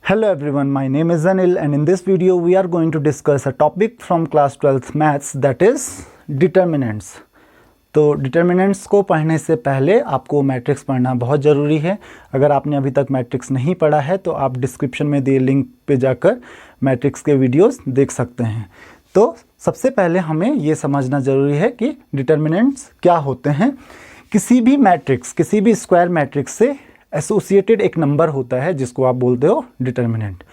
Hello everyone, my name is Anil and in this video we are going to discuss a topic from class 12th maths that is determinants. तो determinants को पढ़ने से पहले आपको matrix पढ़ना बहुत ज़रूरी है। अगर आपने अभी तक मैट्रिक्स नहीं पढ़ा है तो आप डिस्क्रिप्शन में दिए लिंक पे जाकर मैट्रिक्स के वीडियोस देख सकते हैं। तो सबसे पहले हमें ये समझना ज़रूरी है कि डिटर्मिनेंट्स क्या होते हैं। किसी भी मैट्रिक्स, किसी भी स्क्वायर मैट्रिक्स से एसोसिएटेड एक नंबर होता है जिसको आप बोलते हो डिटर्मिनेंट,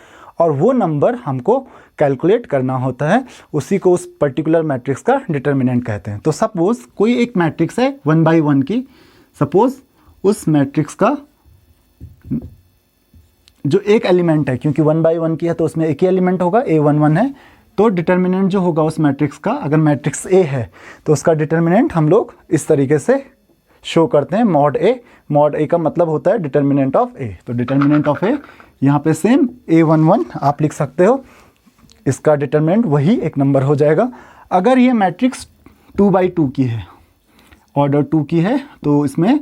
और वो नंबर हमको कैलकुलेट करना होता है, उसी को उस पर्टिकुलर मैट्रिक्स का डिटर्मिनेंट कहते हैं। तो सपोज कोई एक मैट्रिक्स है 1 by 1 की, सपोज उस मैट्रिक्स का जो एक एलिमेंट है, क्योंकि 1 by 1 की है तो उसमें एक ही एलिमेंट होगा, A11 है, तो डिटर्मिनेंट जो होगा उस मैट्रिक्स का, अगर मैट्रिक्स A है तो उसका डिटर्मिनेंट हम लोग इस तरीके से शो करते हैं, मॉड A। मॉड A का मतलब होता है डिटर्मिनेंट ऑफ A। तो डिटर्मिनेंट ऑफ A यहाँ पे सेम A11 आप लिख सकते हो, इसका डिटर्मिनेंट वही एक नंबर हो जाएगा। अगर ये मैट्रिक्स 2 by 2 की है, ऑर्डर 2 की है, तो इसमें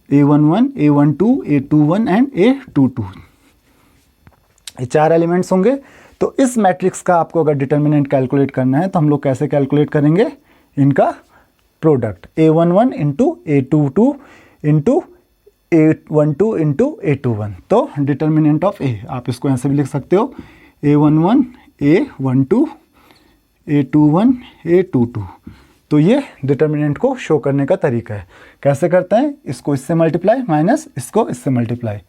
A11, A12, A21 and A22 ये 4 एलिमेंट्स होंगे। तो इस मैट्रिक्स का आपको अगर डिटर्मिनेंट कैलकुलेट करना है तो हम लोग कैसे कैलकुलेट करेंगे, इनका product A11 into A22 into A12 into A21। तो डिटर्मिनेंट ऑफ A आप इसको ऐसे भी लिख सकते हो, A11 A12 A21 A22। तो ये डिटर्मिनेंट को शो करने का तरीका है। कैसे करते हैं, इसको इससे मल्टीप्लाई माइनस इसको इससे मल्टीप्लाई।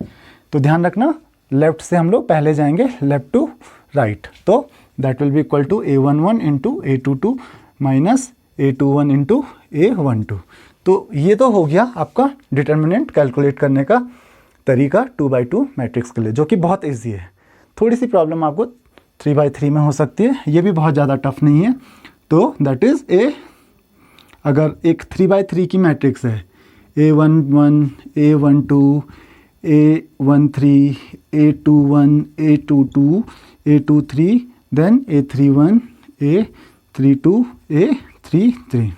तो ध्यान रखना, लेफ्ट से हम लोग पहले जाएंगे लेफ्ट टू राइट, तो that will be equal to A11 into A22 minus A21 into A12। तो ये तो हो गया आपका डिटर्मिनेंट कैलकुलेट करने का तरीका 2 by 2 मैट्रिक्स के लिए, जो कि बहुत इजी है। थोड़ी सी प्रॉब्लम आपको 3 by 3 में हो सकती है, ये भी बहुत ज़्यादा टफ नहीं है। तो दैट इज़ अगर एक 3 by 3 की मैट्रिक्स है, A11 A12 A13 A21 A22 A23 then A31 A32 A33।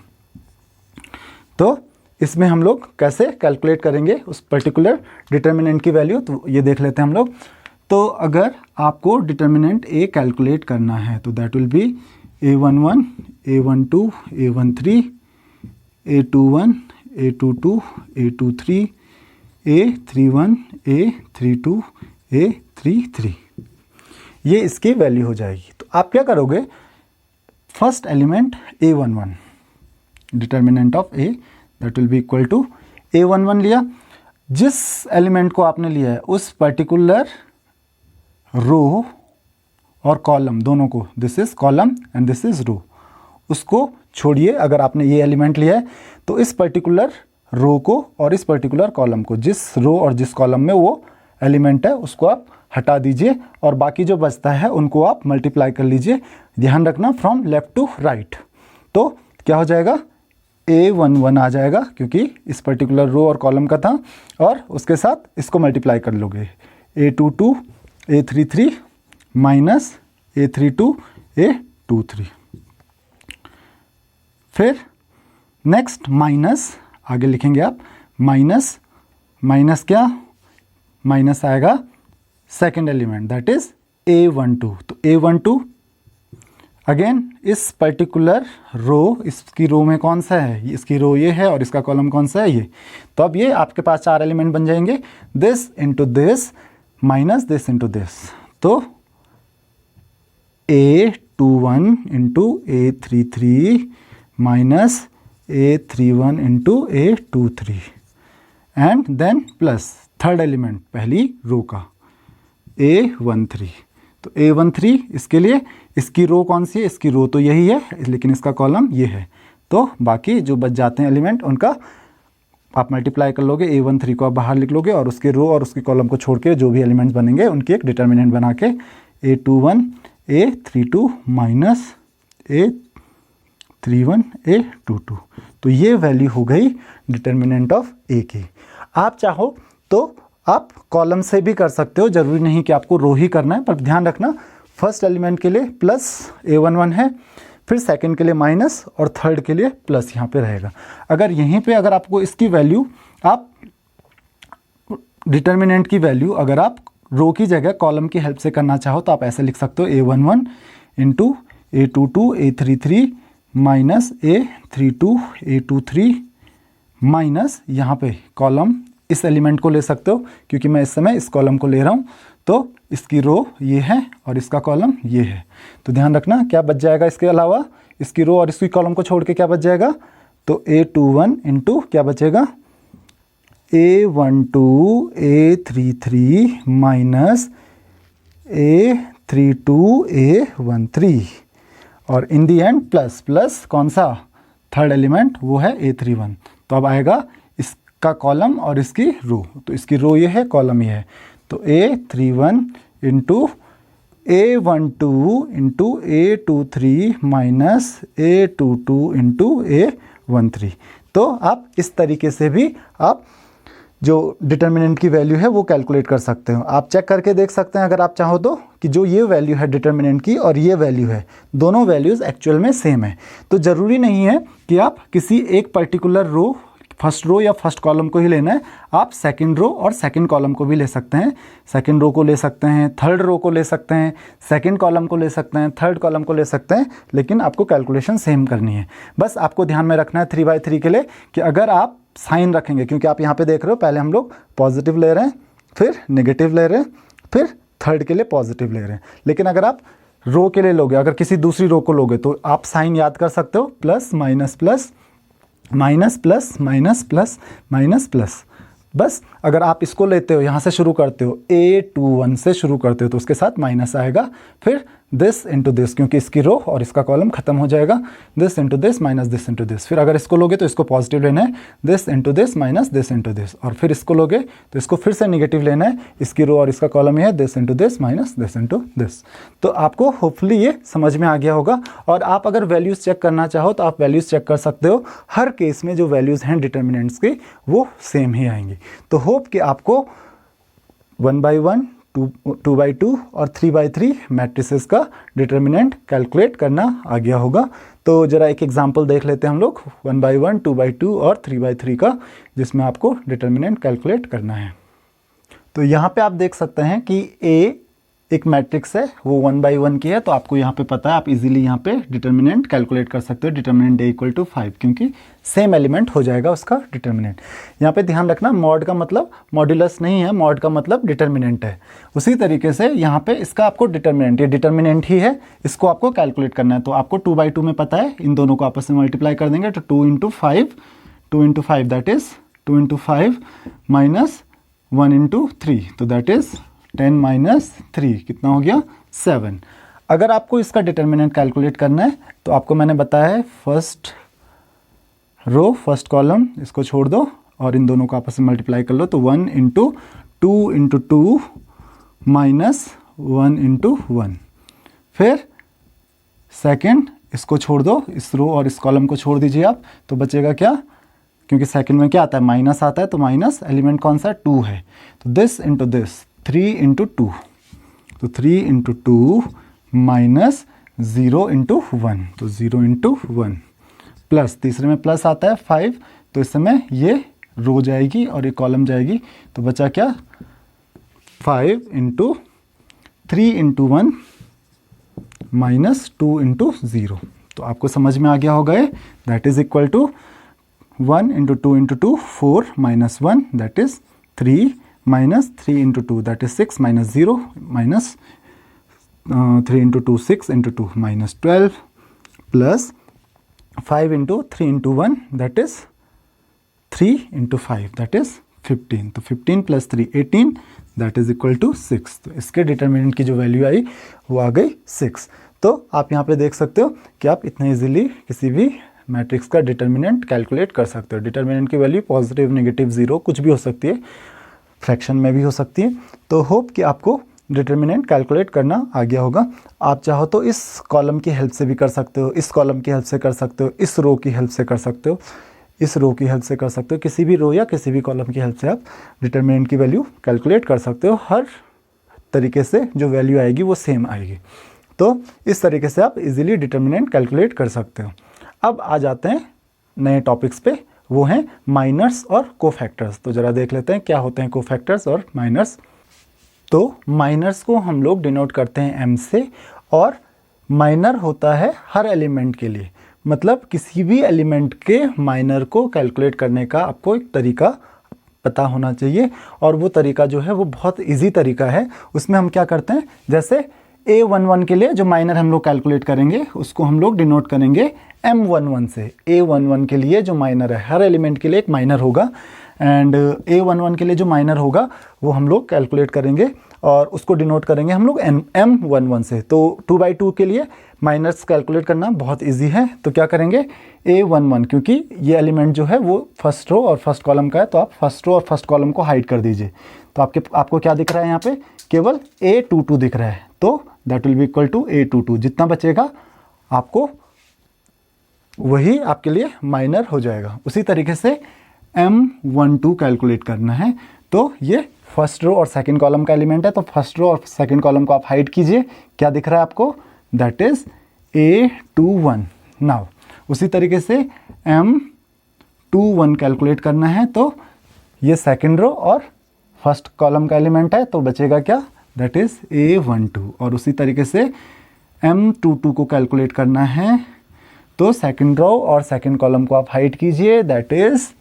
तो इसमें हम लोग कैसे कैलकुलेट करेंगे उस पर्टिकुलर डिटर्मिनेंट की वैल्यू, तो ये देख लेते हैं हम लोग। तो अगर आपको डिटर्मिनेंट A कैलकुलेट करना है तो that will B A11 A12 A13 A21 A22 A23 A31 A32 A33। ये इसकी वैल्यू हो जाएगी। तो आप क्या करोगे, first element A11, determinant of A that will be equal to A11 लिया। जिस एलिमेंट को आपने लिया है उस पर्टिकुलर रो और कॉलम दोनों को, this is column and this is row, उसको छोड़िए। अगर आपने ये एलिमेंट लिया है तो इस पर्टिकुलर रो को और इस पर्टिकुलर कॉलम को, जिस रो और जिस कॉलम में वो एलिमेंट है उसको आप हटा दीजिए और बाकी जो बचता है उनको आप मल्टीप्लाई कर लीजिए। ध्यान रखना फ्रॉम लेफ्ट टू राइट। तो क्या हो जाएगा, A11 आ जाएगा क्योंकि इस पर्टिकुलर रो और कॉलम का था, और उसके साथ इसको मल्टीप्लाई कर लोगे, A22 A33 minus A32 A23। फिर नेक्स्ट माइनस, आगे लिखेंगे आप माइनस, माइनस क्या, माइनस आएगा second element that is A12। तो A12 अगेन इस पर्टिकुलर रो, इसकी रो में कौन सा है, इसकी रो ये है और इसका कॉलम कौन सा है ये। तो अब ये आपके पास 4 एलिमेंट बन जाएंगे, this into this minus this into this. तो A21 into A33 minus A31 into A23 and then plus third element पहली रो का A13। तो A13 इसके लिए, इसकी रो कौन सी है, इसकी रो तो यही है लेकिन इसका कॉलम ये है। तो बाकी जो बच जाते हैं एलिमेंट उनका आप मल्टीप्लाई कर लोगे, A13 को आप बाहर लिख लोगे और उसके रो और उसके कॉलम को छोड़ के जो भी एलिमेंट्स बनेंगे उनकी एक डिटर्मिनेंट बना के A21 A32 minus A31 A22। तो ये वैल्यू हो गई डिटर्मिनेंट ऑफ A की। आप चाहो तो आप कॉलम से भी कर सकते हो, जरूरी नहीं कि आपको रो ही करना है, पर ध्यान रखना फर्स्ट एलिमेंट के लिए प्लस A11 है, फिर सेकंड के लिए माइनस और थर्ड के लिए प्लस यहाँ पे रहेगा। अगर यहीं पे अगर आपको इसकी वैल्यू, आप डिटर्मिनेंट की वैल्यू अगर आप रो की जगह कॉलम की हेल्प से करना चाहो तो आप ऐसे लिख सकते हो A11 into A22 A33 minus A32 A23 minus यहाँ पे कॉलम इस एलिमेंट को ले सकते हो, क्योंकि मैं इस समय इस कॉलम को ले रहा हूँ तो इसकी रो ये है और इसका कॉलम ये है। तो ध्यान रखना क्या बच जाएगा इसके अलावा, इसकी रो और इसकी कॉलम को छोड़ के क्या बच जाएगा, तो A21 इंटू क्या बचेगा A12 A33 minus A32 A13 और इन दी एंड प्लस प्लस कौन सा थर्ड एलिमेंट वो है A31। तो अब आएगा इसका कॉलम और इसकी रो, तो इसकी रो ये है कॉलम ये है, तो A31 into A12 into A23 minus A22 into A13। तो आप इस तरीके से भी आप जो डिटर्मिनेंट की वैल्यू है वो कैलकुलेट कर सकते हो। आप चेक करके देख सकते हैं अगर आप चाहो तो कि जो ये वैल्यू है डिटर्मिनेंट की और ये वैल्यू है, दोनों वैल्यूज़ एक्चुअल में सेम है। तो ज़रूरी नहीं है कि आप किसी एक पर्टिकुलर रो, फर्स्ट रो या फर्स्ट कॉलम को ही लेना है, आप सेकंड रो और सेकंड कॉलम को भी ले सकते हैं। सेकंड रो को ले सकते हैं, थर्ड रो को ले सकते हैं, सेकंड कॉलम को ले सकते हैं, थर्ड कॉलम को ले सकते हैं, लेकिन आपको कैलकुलेशन सेम करनी है। बस आपको ध्यान में रखना है 3/3 के लिए कि अगर आप साइन रखेंगे, क्योंकि आप यहाँ पे देख रहे हो पहले हम लोग पॉजिटिव ले रहे हैं, फिर नेगेटिव ले रहे हैं, फिर थर्ड के लिए पॉजिटिव ले रहे हैं। लेकिन अगर आप रो के लिए लोगे, अगर किसी दूसरी रो को लोगे तो आप साइन याद कर सकते हो, plus minus plus minus plus minus plus minus plus. बस अगर आप इसको लेते हो, यहाँ से शुरू करते हो, A21 से शुरू करते हो तो उसके साथ माइनस आएगा, फिर दिस इंटू दिस, क्योंकि इसकी रो और इसका कॉलम खत्म हो जाएगा, this into this minus this into this. फिर अगर इसको लोगे तो इसको पॉजिटिव लेना है, this into this minus this into this, और फिर इसको लोगे तो इसको फिर से निगेटिव लेना है, इसकी रो और इसका कॉलम ये है, this into this minus this into this. तो आपको होपफुली ये समझ में आ गया होगा। और आप अगर वैल्यूज़ चेक करना चाहो तो आप वैल्यूज़ चेक कर सकते हो, हर केस में जो वैल्यूज़ हैं डिटर्मिनेंट्स की वो सेम ही आएंगी। तो होप कि आपको 1/1 2/2 और 3/3 मैट्रिसेस का डिटर्मिनेंट कैलकुलेट करना आ गया होगा। तो ज़रा एक एग्जांपल देख लेते हैं हम लोग 1/1 2/2 और 3/3 का, जिसमें आपको डिटर्मिनेंट कैलकुलेट करना है। तो यहाँ पे आप देख सकते हैं कि A एक मैट्रिक्स है, वो 1/1 की है, तो आपको यहाँ पे पता है, आप इजीली यहाँ पे डिटर्मिनेंट कैलकुलेट कर सकते हो। डिटर्मिनेंट A = 5, क्योंकि सेम एलिमेंट हो जाएगा उसका डिटर्मिनेंट। यहाँ पे ध्यान रखना, मॉड का मतलब मॉड्यूलस नहीं है, मॉड का मतलब डिटर्मिनेंट है। उसी तरीके से यहाँ पे इसका आपको डिटर्मिनेंट, ये डिटर्मिनेंट ही है, इसको आपको कैलकुलेट करना है। तो आपको 2/2 में पता है, इन दोनों को आपस में मल्टीप्लाई कर देंगे तो 2 × 5 दैट इज 2 × 5 माइनस 1 × 3, तो दैट इज 10 - 3 कितना हो गया 7। अगर आपको इसका डिटर्मिनेंट कैलकुलेट करना है तो आपको मैंने बताया है, फर्स्ट रो फर्स्ट कॉलम इसको छोड़ दो और इन दोनों को आपस में मल्टीप्लाई कर लो, तो 1 × 2 × 2 माइनस 1 × 1। फिर सेकंड इसको छोड़ दो, इस रो और इस कॉलम को छोड़ दीजिए आप, तो बचेगा क्या, क्योंकि सेकंड में क्या आता है माइनस आता है, तो माइनस एलिमेंट कौन सा 2 है, तो दिस इंटू दिस 3 × 2, तो 3 × 2 माइनस 0 × 1, तो 0 × 1 प्लस, तीसरे में प्लस आता है 5, तो इस समय ये रो जाएगी और ये कॉलम जाएगी, तो बचा क्या 5 × 3 × 1 माइनस 2 × 0। तो आपको समझ में आ गया होगा ये, that is equal to 1 × 2 × 2 4 minus 1 that is 3 minus 3 × 2 that is 6 minus 0 minus 3 × 2 6 × 2 minus 12 plus 5 × 3 × 1 that is 3 × 5 that is 15, तो 15 + 3 18 दैट इज इक्वल टू 6। तो इसके डिटर्मिनेंट की जो वैल्यू आई वो आ गई 6। तो आप यहाँ पे देख सकते हो कि आप इतने इजीली किसी भी मैट्रिक्स का डिटर्मिनेंट कैलकुलेट कर सकते हो। डिटर्मिनेंट की वैल्यू पॉजिटिव नेगेटिव 0 कुछ भी हो सकती है, फ्रैक्शन में भी हो सकती है। तो होप कि आपको डिटर्मिनेंट कैलकुलेट करना आ गया होगा। आप चाहो तो इस कॉलम की हेल्प से भी कर सकते हो, इस कॉलम की हेल्प से कर सकते हो, इस रो की हेल्प से कर सकते हो, इस रो की हेल्प से कर सकते हो, किसी भी रो या किसी भी कॉलम की हेल्प से आप डिटर्मिनेंट की वैल्यू कैलकुलेट कर सकते हो। हर तरीके से जो वैल्यू आएगी वो सेम आएगी। तो इस तरीके से आप इजीली डिटर्मिनेंट कैलकुलेट कर सकते हो। अब आ जाते हैं नए टॉपिक्स पे, वो हैं माइनर्स और कोफैक्टर्स। तो ज़रा देख लेते हैं क्या होते हैं कोफैक्टर्स और माइनर्स। तो माइनर्स को हम लोग डिनोट करते हैं m से, और माइनर होता है हर एलिमेंट के लिए, मतलब किसी भी एलिमेंट के माइनर को कैलकुलेट करने का आपको एक तरीका पता होना चाहिए, और वो तरीका जो है वो बहुत इजी तरीका है। उसमें हम क्या करते हैं, जैसे A11 के लिए जो माइनर हम लोग कैलकुलेट करेंगे उसको हम लोग डिनोट करेंगे M11 से। A11 के लिए जो माइनर है, हर एलिमेंट के लिए एक माइनर होगा, एंड A11 के लिए जो माइनर होगा वो हम लोग कैलकुलेट करेंगे और उसको डिनोट करेंगे हम लोग M11 से। तो 2/2 के लिए माइनर्स कैलकुलेट करना बहुत इजी है, तो क्या करेंगे A11, क्योंकि ये एलिमेंट जो है वो फर्स्ट रो और फर्स्ट कॉलम का है, तो आप फर्स्ट रो और फर्स्ट कॉलम को हाइड कर दीजिए। तो आपको क्या दिख रहा है यहाँ पे, केवल A22 दिख रहा है, तो that will be equal to A22। जितना बचेगा आपको वही आपके लिए माइनर हो जाएगा। उसी तरीके से M12 कैलकुलेट करना है, तो ये फर्स्ट रो और सेकंड कॉलम का एलिमेंट है, तो फर्स्ट रो और सेकंड कॉलम को आप हाइड कीजिए। क्या दिख रहा है आपको, दैट इज A21। नाउ उसी तरीके से M21 कैलकुलेट करना है, तो ये सेकंड रो और फर्स्ट कॉलम का एलिमेंट है, तो बचेगा क्या, दैट इज A12। और उसी तरीके से M22 को कैलकुलेट करना है, तो सेकंड रो और सेकंड कॉलम को आप हाइड कीजिए, दैट इज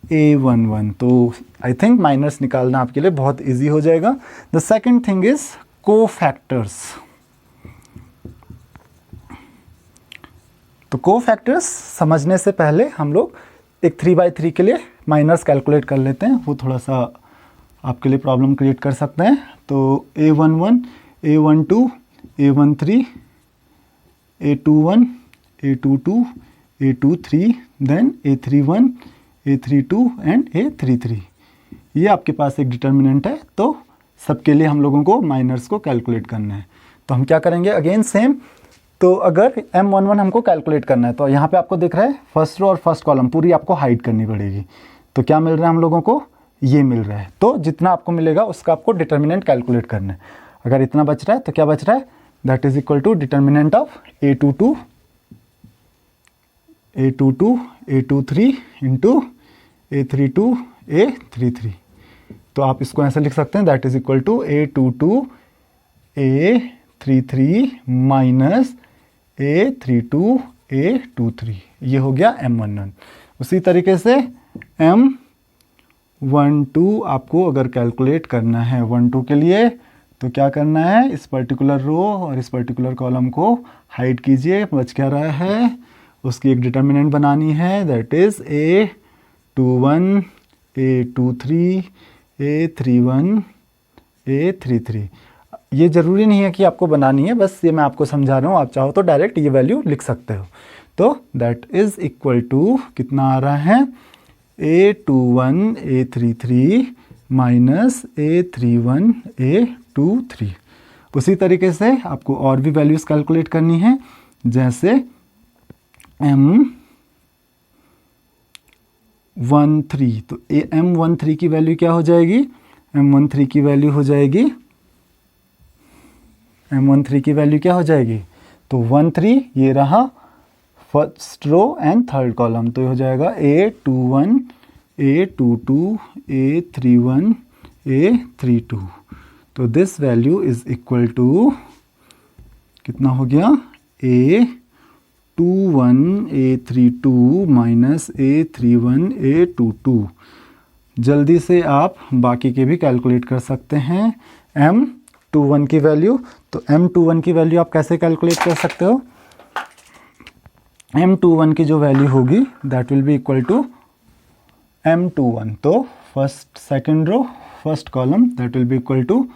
A11। तो आई थिंक माइनर्स निकालना आपके लिए बहुत इजी हो जाएगा। The second thing is cofactors. तो कोफैक्टर्स समझने से पहले हम लोग एक 3/3 के लिए माइनर्स कैलकुलेट कर लेते हैं, वो थोड़ा सा आपके लिए प्रॉब्लम क्रिएट कर सकते हैं। तो A11, A12, A13, A21, A22, A23, then A31, A32 and A33। ये आपके पास एक डिटर्मिनेंट है, तो सबके लिए हम लोगों को माइनर्स को कैलकुलेट करना है। तो हम क्या करेंगे, अगेन सेम। तो अगर M11 हमको कैलकुलेट करना है, तो यहाँ पे आपको दिख रहा है फर्स्ट रो और फर्स्ट कॉलम पूरी आपको हाइड करनी पड़ेगी। तो क्या मिल रहा है हम लोगों को, ये मिल रहा है। तो जितना आपको मिलेगा उसका आपको डिटर्मिनेंट कैलकुलेट करना है। अगर इतना बच रहा है तो क्या बच रहा है, that is equal to determinant of A22, A23 into A32, A33। तो आप इसको ऐसे लिख सकते हैं, that is equal to A22 A33 minus A32 A23। ये हो गया M11। उसी तरीके से M12 आपको अगर कैलकुलेट करना है 12 के लिए, तो क्या करना है, इस पर्टिकुलर रो और इस पर्टिकुलर कॉलम को हाइड कीजिए। बच क्या रहा है, उसकी एक डिटर्मिनेंट बनानी है, that is A21 A23 A31 A33। ये ज़रूरी नहीं है कि आपको बनानी है, बस ये मैं आपको समझा रहा हूँ, आप चाहो तो डायरेक्ट ये वैल्यू लिख सकते हो। तो दैट इज़ इक्वल टू कितना आ रहा है, A21 A33 minus A31 A23। उसी तरीके से आपको और भी वैल्यूज़ कैलकुलेट करनी है, जैसे M13। तो M13 की वैल्यू क्या हो जाएगी, M13 की वैल्यू हो जाएगी, M13 की वैल्यू क्या हो जाएगी, तो 13 ये रहा first row and third column, तो ये हो जाएगा A21 A22 A31 A32। तो this value is equal to कितना हो गया, A21 A32 minus A31 A22। जल्दी से आप बाकी के भी कैलकुलेट कर सकते हैं। M21 की वैल्यू, तो M21 की वैल्यू आप कैसे कैलकुलेट कर सकते हो, M21 की जो वैल्यू होगी that will be equal to M21। तो first second row first column that will be equal to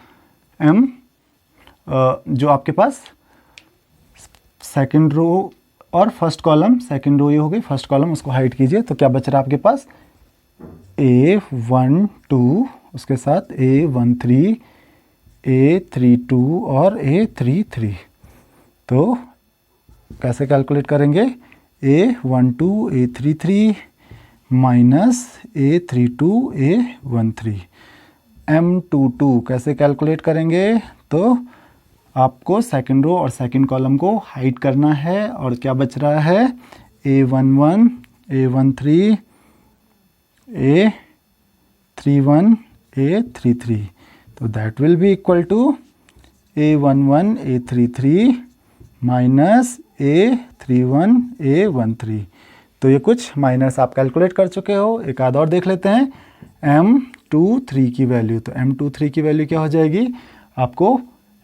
M, जो आपके पास सेकंड रो और फर्स्ट कॉलम, सेकंड रो ये हो गई, फर्स्ट कॉलम उसको हाइड कीजिए, तो क्या बच रहा है आपके पास, A12 उसके साथ A13 A32 और A33। तो कैसे कैलकुलेट करेंगे, A12 A33 minus A32 A13। M22 कैसे कैलकुलेट करेंगे, तो आपको सेकंड रो और सेकंड कॉलम को हाइड करना है, और क्या बच रहा है, A11 A13 A31 A33। तो that will be equal to A11 A33 minus A31 A13। तो ये कुछ माइनस आप कैलकुलेट कर चुके हो। एक आध और देख लेते हैं, M23 की वैल्यू। तो M23 की वैल्यू क्या हो जाएगी, आपको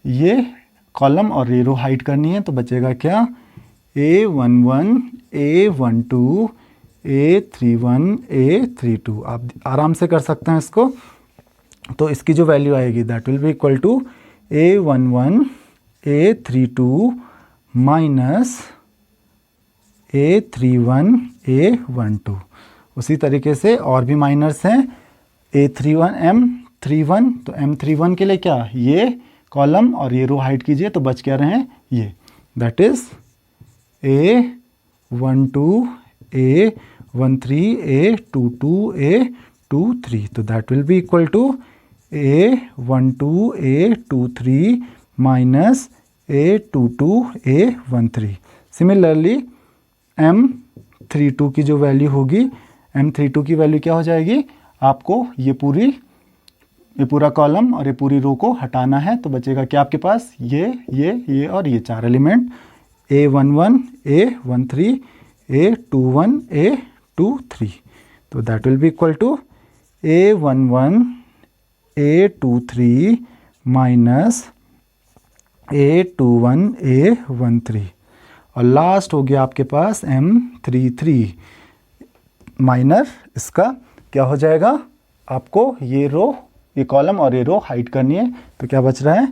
ये कॉलम और ये रो हाइड करनी है। तो बचेगा क्या, A11 A12 A31 A32। आप आराम से कर सकते हैं इसको। तो इसकी जो वैल्यू आएगी that will be equal to A11 A32 minus A31 A12। उसी तरीके से और भी माइनर्स हैं, A31 M31। तो M31 के लिए क्या, ये कॉलम और ये रो हाइड कीजिए तो बच क्या रहे हैं ये, that is A12 A13 A22 A23। तो that will be equal to A12 A23 minus A22 A13। Similarly M32 की जो वैल्यू होगी, M32 की वैल्यू क्या हो जाएगी, आपको ये पूरा कॉलम और ये पूरी रो को हटाना है। तो बचेगा क्या आपके पास, ये और ये चार element, A11 A13 A21 A23। तो that will be equal to A11 A23 minus A21 A13। और लास्ट हो गया आपके पास M33 माइनर। इसका क्या हो जाएगा, आपको ये कॉलम और ये रो हाइड करनी है। तो क्या बच रहा है,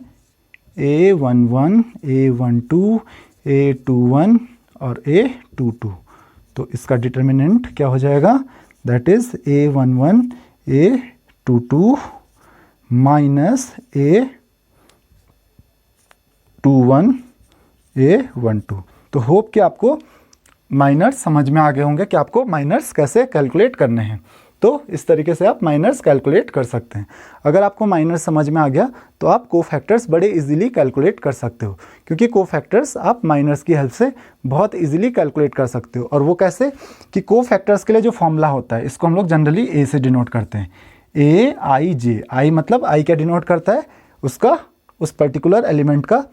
A11 A12 A21 और A22। तो इसका डिटर्मिनेंट क्या हो जाएगा, that is A11 A22 minus A21 A12। तो होप कि आपको माइनर्स समझ में आ गए होंगे कि आपको माइनर्स कैसे कैलकुलेट करने हैं। तो इस तरीके से आप माइनर्स कैलकुलेट कर सकते हैं। अगर आपको माइनर्स समझ में आ गया तो आप कोफैक्टर्स बड़े इजीली कैलकुलेट कर सकते हो, क्योंकि कोफैक्टर्स आप माइनर्स की हेल्प से बहुत इजीली कैलकुलेट कर सकते हो। और वो कैसे कि कोफैक्टर्स के लिए जो फॉर्मूला होता है, इसको हम लोग जनरली ए से डिनोट करते हैं, AIJ। आई मतलब आई क्या डिनोट करता है, उसका उस पर्टिकुलर एलिमेंट का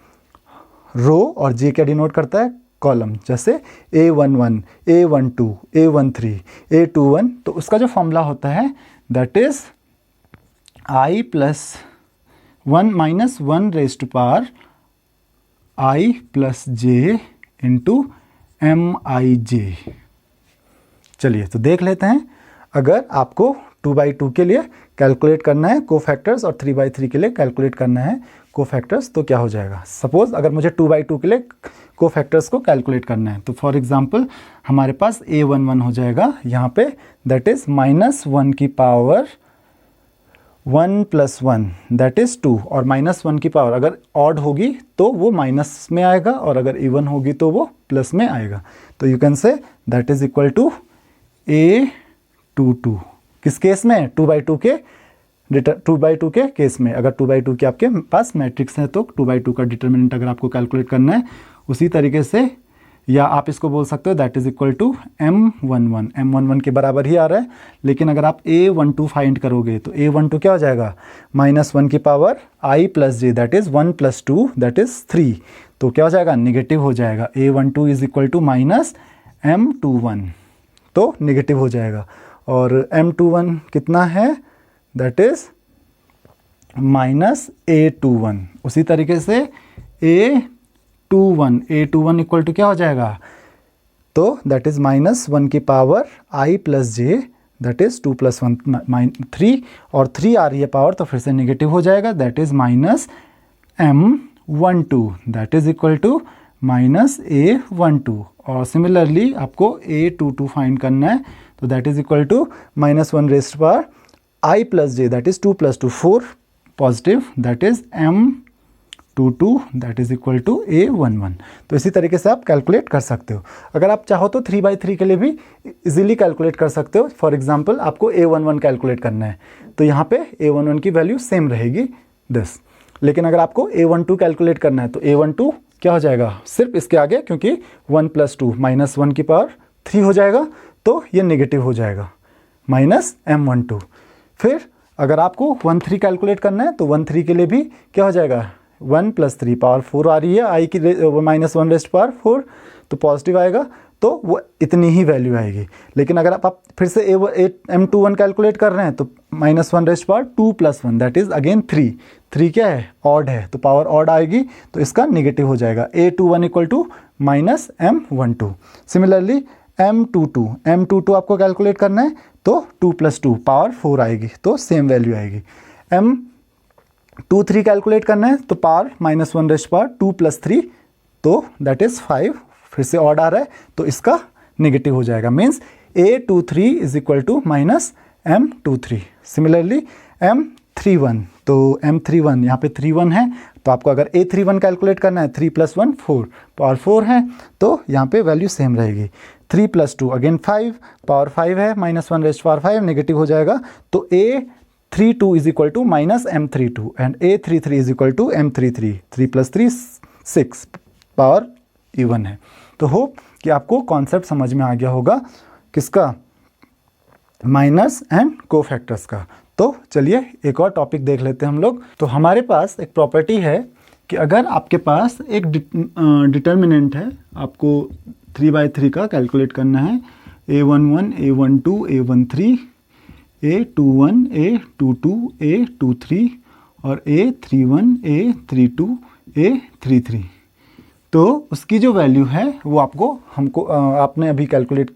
रो, और जे क्या डिनोट करता है, कॉलम। जैसे A11 A12 A13 A21। तो उसका जो फॉर्मूला होता है that is I plus 1 minus 1 raise to power I plus J into MIJ। चलिए तो देख लेते हैं, अगर आपको 2/2 के लिए कैलकुलेट करना है कोफैक्टर्स और 3/3 के लिए कैलकुलेट करना है कोफैक्टर्स, तो क्या हो जाएगा। सपोज अगर मुझे 2/2 के लिए कोफैक्टर्स को कैलकुलेट करना है, तो फॉर एग्जांपल हमारे पास A11 हो जाएगा यहाँ पे, दैट इज -1 की पावर 1 प्लस 1 दैट इज 2। और -1 की पावर अगर ऑड होगी तो वो माइनस में आएगा, और अगर इवन होगी तो वो प्लस में आएगा। तो you can say that is equal to A22। किस केस में, 2/2 के केस में। अगर 2/2 के आपके पास मैट्रिक्स है तो 2/2 का डिटर्मिनेंट अगर आपको कैलकुलेट करना है उसी तरीके से, या आप इसको बोल सकते हो that is equal to M11 के बराबर ही आ रहा है। लेकिन अगर आप A12 फाइंड करोगे तो A12 क्या हो जाएगा, -1 की power I plus J that is 1 plus 2 that is 3। तो क्या हो जाएगा, निगेटिव हो जाएगा। A12 is equal to minus M21, तो निगेटिव हो जाएगा। और M21 कितना है, दैट इज माइनस A21। उसी तरीके से A21 इक्वल टू क्या हो जाएगा, तो दैट इज -1 की power I plus J that is 2 plus 1 3, और 3 आ रही है पावर तो फिर से निगेटिव हो जाएगा, that is -M12 that is equal to -A12। और सिमिलरली आपको A22 फाइंड करना है, तो that is equal to -1 raised power I plus J that is 2 plus 2 4 positive that is M22 that is equal to A11। तो इसी तरीके से आप कैलकुलेट कर सकते हो। अगर आप चाहो तो 3/3 के लिए भी इजीली कैलकुलेट कर सकते हो। फॉर एग्जांपल आपको A11 कैलकुलेट करना है, तो यहाँ पे A11 की वैल्यू सेम रहेगी 10। लेकिन अगर आपको A12 कैलकुलेट करना है तो A12 क्या हो जाएगा, सिर्फ इसके आगे, क्योंकि 1 प्लस 2 -1 की पावर 3 हो जाएगा, तो ये नेगेटिव हो जाएगा, -M12। फिर अगर आपको 1 3 कैलकुलेट करना है तो 1 3 के लिए भी क्या हो जाएगा, 1 + 3 पावर 4 आ रही है, आई की -1 रेस्ट पावर 4, तो पॉजिटिव आएगा, तो वो इतनी ही वैल्यू आएगी। लेकिन अगर आप फिर से M21 कैलकुलेट कर रहे हैं तो -1 rest power 2 + 1 that is again 3। 3 क्या है, ऑड है, तो पावर ऑड आएगी, तो इसका नेगेटिव हो जाएगा। A21 = -M12। सिमिलरली M22 आपको कैलकुलेट करना है तो 2 + 2 पावर 4 आएगी, तो सेम वैल्यू आएगी। M23 कैलकुलेट करना है तो पावर -1 रेस्ट पावर 2 + 3, तो दैट इज 5, फिर से ऑड आ रहा है, तो इसका नेगेटिव हो जाएगा। Means A23 = -M23। Similarly M31, तो M31 यहाँ पे 31 है, तो आपको अगर A31 कैलकुलेट करना है 3 + 1 4 पावर 4 है, तो यहाँ पे वैल्यू सेम रहेगी। 3 + 2 अगेन 5 पावर 5 है, -1 रेस्ट पावर 5 नेगेटिव हो जाएगा, तो A32 = -M32 and A33 = M33। 3 + 3 6 power even है। तो होप कि आपको कॉन्सेप्ट समझ में आ गया होगा, किसका, माइनस एंड कोफैक्टर्स का। तो चलिए एक और टॉपिक देख लेते हैं हम लोग। तो हमारे पास एक प्रॉपर्टी है कि अगर आपके पास एक डिटर्मिनेंट है, आपको 3/3 का कैलकुलेट करना है, A11 A12 A13 A21 A22 A23 और A31 A32 A33, तो उसकी जो वैल्यू है वो आपने अभी कैलकुलेट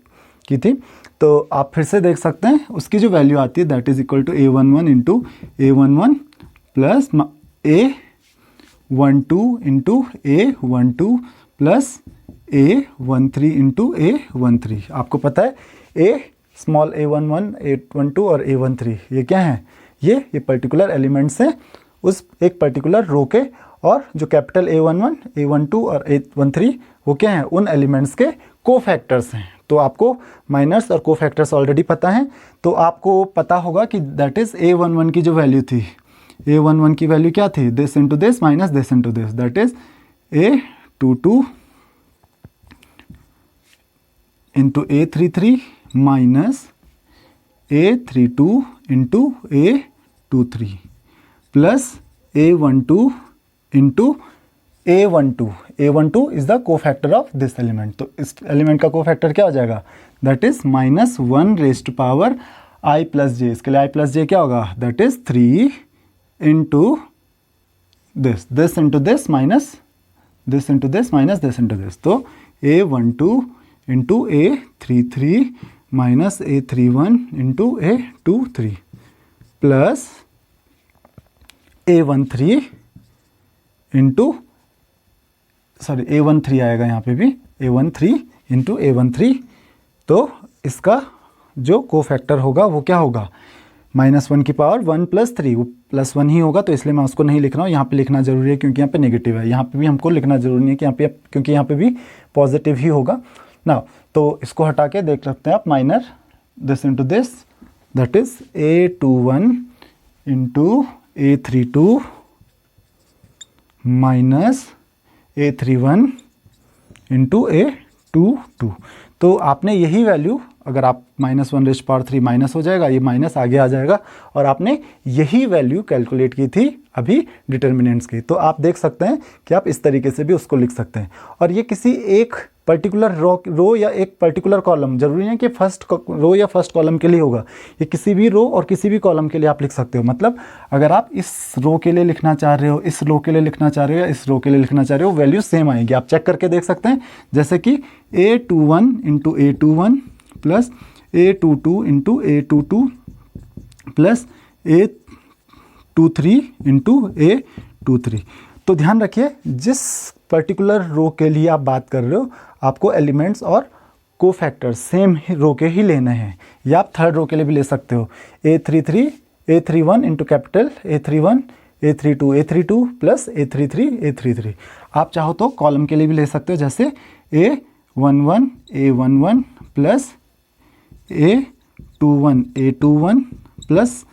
की थी, तो आप फिर से देख सकते हैं। उसकी जो वैल्यू आती है that is equal to A11 × A11 plus A12 × A12 plus A13 × A13। आपको पता है स्मॉल A11 A12 और A13 ये क्या है, ये पर्टिकुलर एलिमेंट्स हैं उस एक पर्टिकुलर रो के, और जो कैपिटल A11 A12 और A13 वो क्या हैं, उन एलिमेंट्स के कोफैक्टर्स हैं। तो आपको माइनर्स और कोफैक्टर्स ऑलरेडी पता हैं, तो आपको पता होगा कि दैट इज A11 की जो वैल्यू थी, A11 की वैल्यू क्या थी, this into this minus this into this, that is A22 into A33 minus A32 into A23 plus A12 into A12। A12 is the cofactor of this element, तो इस element का cofactor क्या हो जाएगा, that is -1 raised power I + j। इसके लिए I + j क्या होगा, that is 3 into this into this minus this into this minus this into this, तो A12 into A33 minus A31 into A23 plus A13 into A13 आएगा यहाँ पे भी, A13 into A13, तो इसका जो कोफैक्टर होगा वो क्या होगा, -1 की पावर 1 + 3, वो +1 ही होगा, तो इसलिए मैं उसको नहीं लिख रहा हूँ। यहाँ पे लिखना जरूरी है क्योंकि यहाँ पे नेगेटिव है, यहाँ पे भी हमको लिखना जरूरी नहीं है कि यहाँ पे, क्योंकि यहाँ पे भी पॉजिटिव ही होगा ना। तो इसको हटा के देख सकते हैं आप, minor this into this, that is A21 into A32 minus A31 into A22। तो आपने यही वैल्यू, अगर आप -1 रेज़्ड पावर 3 माइनस हो जाएगा, ये माइनस आगे आ जाएगा, और आपने यही वैल्यू कैलकुलेट की थी अभी डिटर्मिनेंट्स की। तो आप देख सकते हैं कि आप इस तरीके से भी उसको लिख सकते हैं, और ये किसी एक पर्टिकुलर रो या एक पर्टिकुलर कॉलम, जरूरी है कि फर्स्ट रो या फर्स्ट कॉलम के लिए होगा, ये किसी भी रो और किसी भी कॉलम के लिए आप लिख सकते हो। मतलब अगर आप इस रो के लिए लिखना चाह रहे हो, इस रो के लिए लिखना चाह रहे हो, या इस रो के लिए लिखना चाह रहे हो, वैल्यू सेम आएगी। आप चेक करके देख सकते हैं, जैसे कि A21 into A21 plus A22 into A22 plus A23 into A23। तो ध्यान रखिए, जिस पर्टिकुलर रो के लिए आप बात कर रहे हो, आपको एलिमेंट्स और कोफैक्टर्स सेम रो के ही लेने हैं, या आप थर्ड रो के लिए भी ले सकते हो। A31 into capital A31 A32 A32 plus A33 A33। आप चाहो तो कॉलम के लिए भी ले सकते हो, जैसे A11 A11 plus A21 A21 plus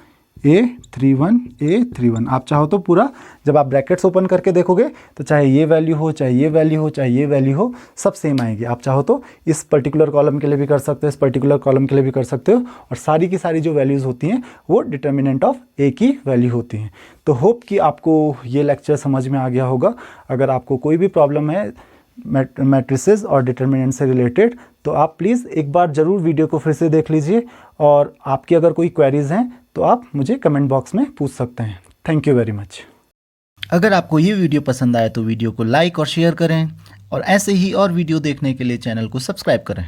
A31 A31। आप चाहो तो पूरा जब आप ब्रैकेट्स ओपन करके देखोगे तो चाहे ये वैल्यू हो, चाहे ये वैल्यू हो, चाहे ये वैल्यू हो, सब सेम आएगी। आप चाहो तो इस पर्टिकुलर कॉलम के लिए भी कर सकते हो, इस पर्टिकुलर कॉलम के लिए भी कर सकते हो, और सारी की सारी जो वैल्यूज़ होती हैं वो डिटर्मिनेंट ऑफ A की वैल्यू होती हैं। तो होप कि आपको ये लेक्चर समझ में आ गया होगा। अगर आपको कोई भी प्रॉब्लम है मैट्रिसेस और डिटर्मिनेंट से रिलेटेड तो आप प्लीज़ एक बार ज़रूर वीडियो को फिर से देख लीजिए, और आपकी अगर कोई क्वेरीज़ हैं तो आप मुझे कमेंट बॉक्स में पूछ सकते हैं। Thank you very much. अगर आपको ये वीडियो पसंद आए तो वीडियो को लाइक और शेयर करें, और ऐसे ही और वीडियो देखने के लिए चैनल को सब्सक्राइब करें।